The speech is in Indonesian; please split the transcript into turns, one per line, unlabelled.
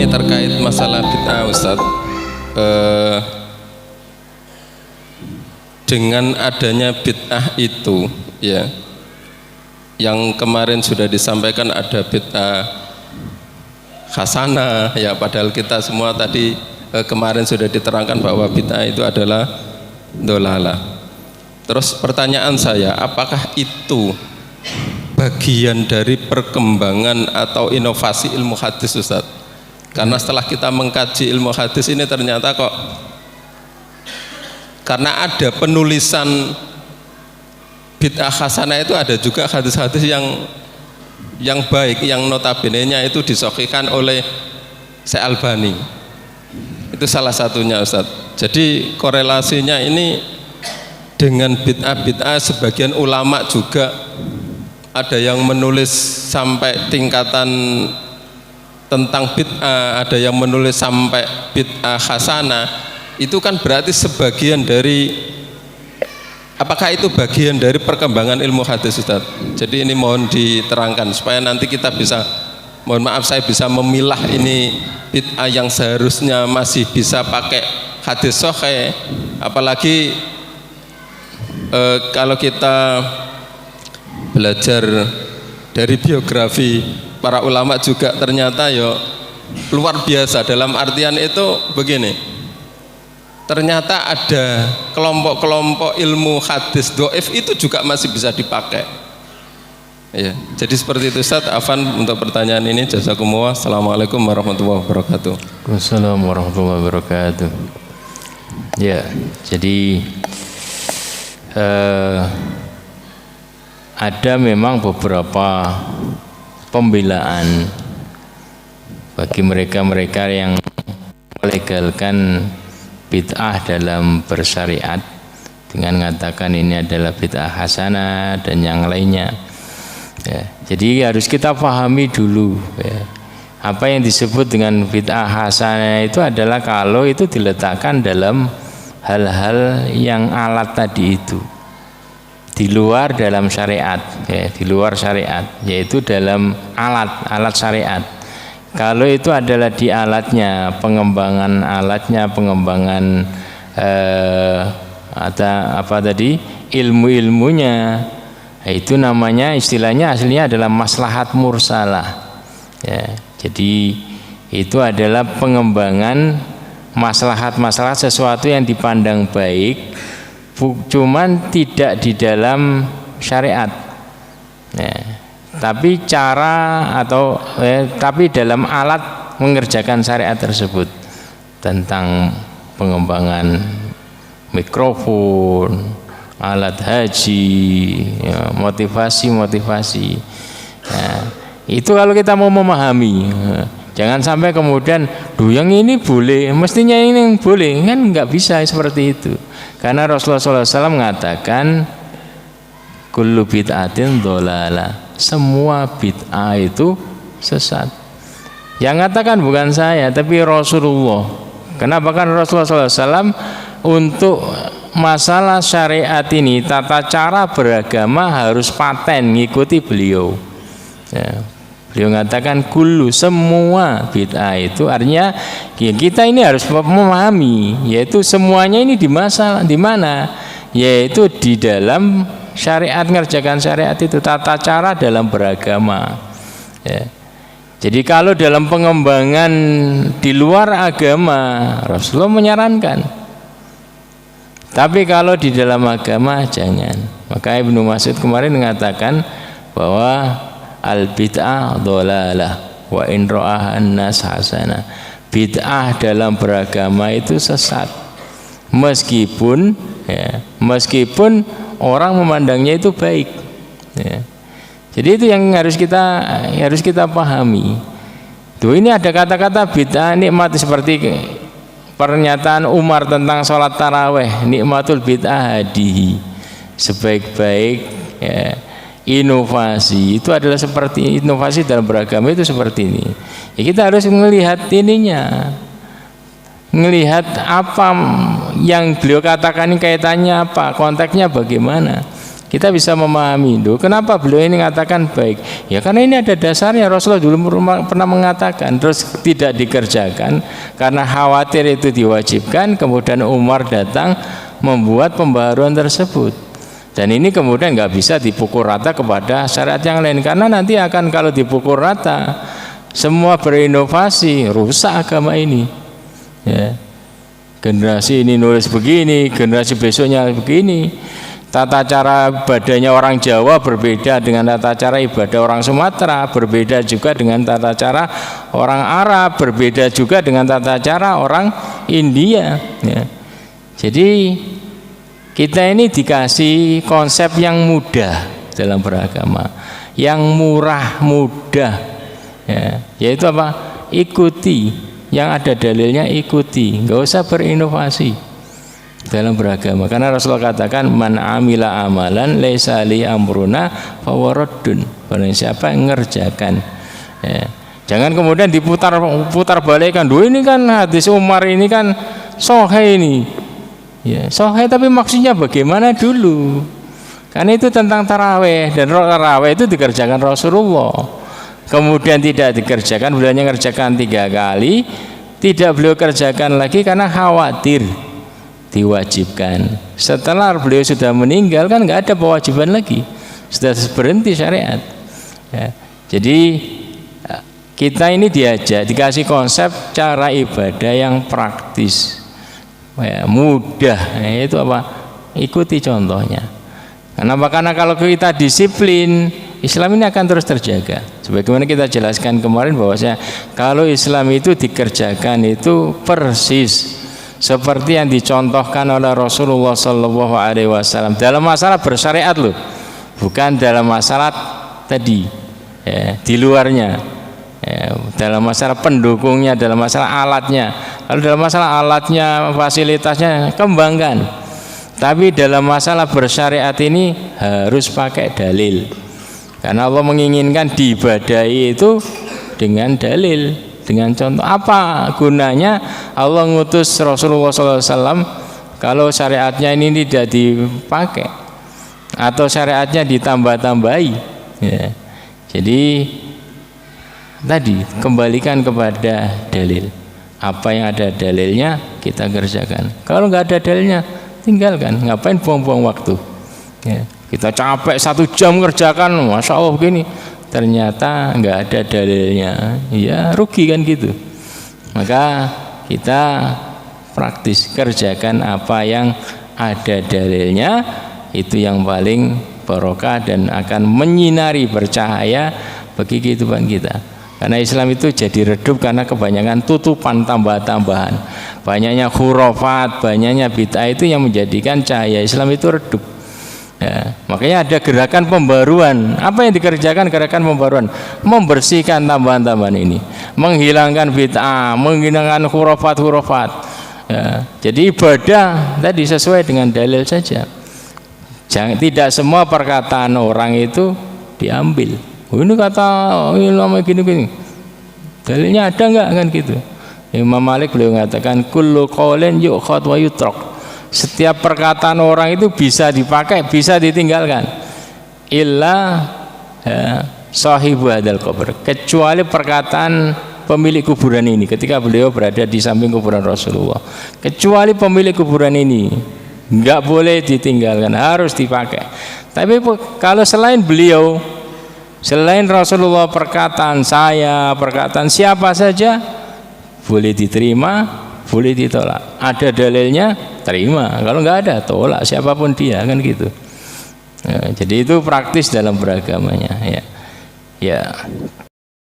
ini terkait masalah bid'ah Ustadz. Dengan adanya bid'ah itu ya, yang kemarin sudah disampaikan ada bid'ah hasanah ya, padahal kita semua tadi kemarin sudah diterangkan bahwa bid'ah itu adalah dolalah. Terus pertanyaan saya, apakah itu bagian dari perkembangan atau inovasi ilmu hadis Ustaz? Karena setelah kita mengkaji ilmu hadis ini ternyata kok, karena ada penulisan bid'ah hasanah itu, ada juga hadis-hadis yang baik, yang notabene-nya itu disahihkan oleh Syekh Albani. Itu salah satunya Ustaz. Jadi korelasinya ini dengan bid'ah-bid'ah, sebagian ulama juga ada yang menulis sampai tingkatan tentang bid'ah, ada yang menulis sampai bid'ah hasanah. Itu kan berarti sebagian dari, apakah itu bagian dari perkembangan ilmu hadis Ustaz? Jadi ini mohon diterangkan supaya nanti kita bisa, mohon maaf saya bisa memilah ini bid'ah yang seharusnya masih bisa pakai hadis sahih, apalagi kalau kita belajar dari biografi para ulama juga ternyata ya luar biasa. Dalam artian itu begini, ternyata ada kelompok-kelompok ilmu hadis dhaif itu juga masih bisa dipakai ya. Jadi seperti itu Ustaz. Afan untuk pertanyaan ini, jazakumullah. Assalamualaikum warahmatullahi wabarakatuh.
Waalaikumsalam warahmatullahi wabarakatuh. Ya, jadi ada memang beberapa pembelaan bagi mereka-mereka yang melegalkan bid'ah dalam bersyariat dengan mengatakan ini adalah bid'ah hasanah dan yang lainnya ya. Jadi harus kita pahami dulu ya, apa yang disebut dengan bid'ah hasanah itu adalah kalau itu diletakkan dalam hal-hal yang alat tadi itu, di luar dalam syariat ya, di luar syariat, yaitu dalam alat syariat. Kalau itu adalah di alatnya, pengembangan alatnya, pengembangan ada apa tadi, ilmu-ilmunya, itu namanya, istilahnya aslinya adalah maslahat mursalah ya. Jadi itu adalah pengembangan maslahat-maslahat sesuatu yang dipandang baik, cuman tidak di dalam syariat ya, tapi cara atau tapi dalam alat mengerjakan syariat tersebut, tentang pengembangan mikrofon, alat haji ya, motivasi ya. Itu kalau kita mau memahami ya. Jangan sampai kemudian yang ini boleh, mestinya ini yang boleh, kan nggak bisa seperti itu. Karena Rasulullah SAW mengatakan kullu bid'atin dholalah, semua bid'ah itu sesat. Yang mengatakan bukan saya tapi Rasulullah. Kenapa? Kan Rasulullah SAW untuk masalah syariat ini, tata cara beragama harus paten ngikuti beliau ya. Beliau mengatakan kullu, semua bid'ah itu artinya kita ini harus memahami, yaitu semuanya ini di mana, yaitu di dalam syariat, mengerjakan syariat itu, tata cara dalam beragama ya. Jadi kalau dalam pengembangan di luar agama, Rasulullah menyarankan, tapi kalau di dalam agama jangan. Maka Ibnu Mas'ud kemarin mengatakan bahwa al bid'ah dholalah wa in ra'ahan nas hasanah. Bid'ah dalam beragama itu sesat, meskipun orang memandangnya itu baik ya. Jadi itu yang harus kita pahami. Tuh, ini ada kata-kata bid'ah nikmat, seperti pernyataan Umar tentang sholat taraweh, nikmatul bid'ah hadihi, sebaik-baik ya, inovasi itu adalah seperti inovasi dalam beragama itu seperti ini ya. Kita harus melihat ininya, melihat apa yang beliau katakan ini, kaitannya apa, konteksnya bagaimana. kita bisa memahami. Duh, kenapa beliau ini mengatakan baik? Ya karena ini ada dasarnya. Rasulullah dulu pernah mengatakan, terus tidak dikerjakan karena khawatir itu diwajibkan. Kemudian Umar datang membuat pembaharuan tersebut. Dan ini kemudian nggak bisa dipukul rata kepada syariat yang lain, karena nanti akan kalau dipukul rata semua berinovasi, rusak agama ini. Ya. Generasi ini nulis begini, generasi besoknya begini. Tata cara ibadahnya orang Jawa berbeda dengan tata cara ibadah orang Sumatera, berbeda juga dengan tata cara orang Arab, berbeda juga dengan tata cara orang India. Ya. Jadi kita ini dikasih konsep yang mudah dalam beragama, yang murah mudah, ya. Yaitu apa? Ikuti, yang ada dalilnya ikuti, nggak usah berinovasi dalam beragama. Karena Rasulullah katakan, man amila amalan laisa li amruna fawaradun. Barang siapa yang ngerjakan, ya. Jangan kemudian diputar balikan. Duh, ini kan hadis Umar ini kan sahih ini, ya sahih, tapi maksudnya bagaimana dulu? Karena itu tentang taraweh, dan taraweh itu dikerjakan Rasulullah, kemudian tidak dikerjakan, beliau hanya ngerjakan 3 kali, tidak beliau kerjakan lagi karena khawatir diwajibkan. Setelah beliau sudah meninggal kan nggak ada kewajiban lagi, sudah berhenti syariat, ya. Jadi kita ini diajak, dikasih konsep cara ibadah yang praktis, ya, mudah, ya, itu apa? Ikuti contohnya. Kenapa? Karena kalau kita disiplin, Islam ini akan terus terjaga. Sebagaimana kita jelaskan kemarin bahwasanya kalau Islam itu dikerjakan itu persis seperti yang dicontohkan oleh Rasulullah Shallallahu Alaihi Wasallam dalam masalah bersyariat loh, bukan dalam masalah tadi, ya, di luarnya, ya, dalam masalah pendukungnya, dalam masalah alatnya. Kalau dalam masalah alatnya, fasilitasnya kembangkan, tapi dalam masalah bersyariat ini harus pakai dalil, karena Allah menginginkan diibadahi itu dengan dalil. Dengan contoh, apa gunanya Allah ngutus Rasulullah SAW kalau syariatnya ini tidak dipakai atau syariatnya ditambah-tambahi, ya. Jadi tadi kembalikan kepada dalil. Apa yang ada dalilnya kita kerjakan. Kalau nggak ada dalilnya tinggalkan. Ngapain buang-buang waktu, ya. Kita capek 1 jam kerjakan, masya Allah begini, ternyata nggak ada dalilnya, ya rugi kan gitu. Maka kita praktis, kerjakan apa yang ada dalilnya, itu yang paling barokah dan akan menyinari, bercahaya bagi kehidupan kita. Karena Islam itu jadi redup karena kebanyakan tutupan, tambah-tambahan, banyaknya khurafat, banyaknya bid'ah, itu yang menjadikan cahaya Islam itu redup. Ya, makanya ada gerakan pembaruan. Apa yang dikerjakan gerakan pembaruan? Membersihkan tambahan-tambahan ini, menghilangkan bid'ah, menghilangkan khurafat-khurafat. Ya, jadi ibadah tadi sesuai dengan dalil saja. Jangan, tidak semua perkataan orang itu diambil. Oh, ini kata ulama gini-gini, dalilnya ada enggak kan gitu. Imam Malik beliau mengatakan kullu qaulin yu'khad wa yutrak. Setiap perkataan orang itu bisa dipakai, bisa ditinggalkan. Illa sahibu hadzal qabr, kecuali perkataan pemilik kuburan ini ketika beliau berada di samping kuburan Rasulullah. Kecuali pemilik kuburan ini enggak boleh ditinggalkan, harus dipakai. Tapi kalau selain beliau, selain Rasulullah, perkataan saya, perkataan siapa saja boleh diterima, boleh ditolak. Ada dalilnya, terima. Kalau nggak ada, tolak siapapun dia, kan gitu. Ya, jadi itu praktis dalam beragamanya, ya. Ya.